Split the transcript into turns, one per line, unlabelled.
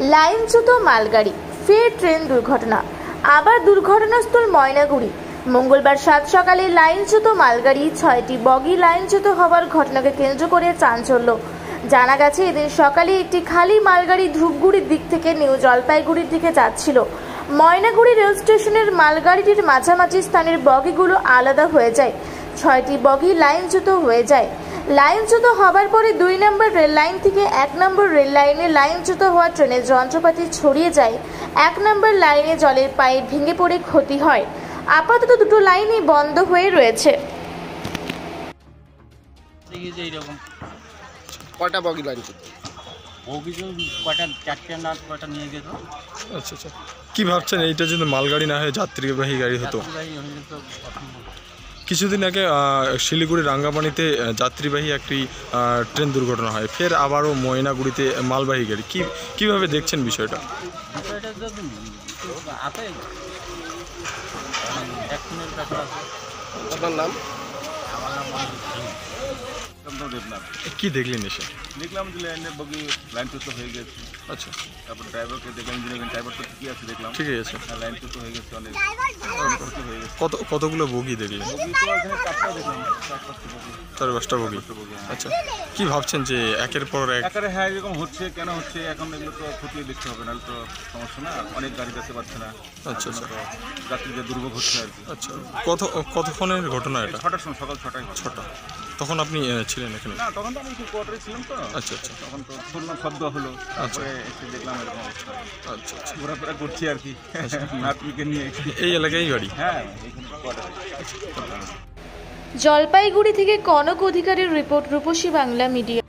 লাইনচ্যুত মালগাড়ি, ফের ট্রেন দুর্ঘটনা। আবার দুর্ঘটনাস্থল ময়নাগুড়ি। মঙ্গলবার সাত সকালে লাইনচ্যুত মালগাড়ি 6টি বগি লাইনচ্যুত হওয়ার ঘটনাকে কেন্দ্র করে চাঞ্চল্য। জানা গেছে, এদিন সকালে একটি খালি মালগাড়ি ধূপগুড়ির দিক থেকে নিউ জলপাইগুড়ির দিকে যাচ্ছিল। ময়নাগুড়ি রেল স্টেশনের মালগাড়িটির মাঝামাঝি স্থানের বগিগুলো আলাদা হয়ে যায়। 6টি বগি লাইনচ্যুত হয়ে যায়। লাইনচ্যুত হবার পরে 2 নম্বর রেল লাইন থেকে 1 নম্বর রেল লাইনে লাইনচ্যুত হওয়া ট্রেনের যন্ত্রপাতি ছড়িয়ে যায়। 1 নম্বর লাইনে জলের পাইপ ভেঙে পড়ে ক্ষতি হয়। আপাতত দুটো লাইনই বন্ধ হয়ে রয়েছে।
কয়টা বগি লাইনচ্যুত?
আচ্ছা আচ্ছা, কি ভাবছেন এইটা যদি মালগাড়ি না হয়ে যাত্রীবাহী গাড়ি হতো? কিছুদিন আগে শিলিগুড়ি রাঙ্গাপানিতে যাত্রীবাহী একটি ট্রেন দুর্ঘটনা হয়, ফের আবারও ময়নাগুড়িতে মালবাহী গাড়ি। কিভাবে দেখছেন বিষয়টা?
আপনার নাম?
কি দেখলেন এসে?
দেখলাম যে লাইনের বগি লাইনচ্যুত হয়ে গেছে।
আচ্ছা,
তারপর ড্রাইভারকে দেখলাম, ইঞ্জিনিয়ারিং ড্রাইভার তো ঠিকই আছে দেখলাম,
ঠিকই আছে।
লাইনচ্যুত হয়ে গেছে, অনেক ক্ষতি হয়ে গেছে।
কতগুলো বগি দেখলেন?
বগি তো এখানে 4টা দেখলাম, 4-5টা বগি।
4-5টা বগি। আচ্ছা, কি ভাবছেন যে একের পর এক?
হ্যাঁ, এরকম হচ্ছে কেন হচ্ছে এখন এগুলো তো খতিয়ে দেখতে হবে, নাহলে তো সমস্যা না, অনেক গাড়ি যেতে পারছে না।
আচ্ছা আচ্ছা,
যাত্রীদের দুর্ভোগ হচ্ছে আর কি।
আচ্ছা, কতক্ষণের ঘটনা এটা?
6টার সময়, সকাল 6টায়।
6টা। তখন আপনি ছিলেন এখানে?
না, তখন তো আমি কোয়ার্টারে ছিলাম তো।
আচ্ছা আচ্ছা,
তখন তো শুনলাম শব্দ হলো, তারপরে এসে দেখলাম এরকম অবস্থা।
আচ্ছা আচ্ছা,
ঘোরাফেরা করছি আর কি, নাতনিকে নিয়ে।
এই এলাকায় গাড়ি?
হ্যাঁ, এইখানে কোয়ার্টারে।
জলপাইগুড়ি থেকে কনক অধিকারীর রিপোর্ট, রূপসী বাংলা মিডিয়া।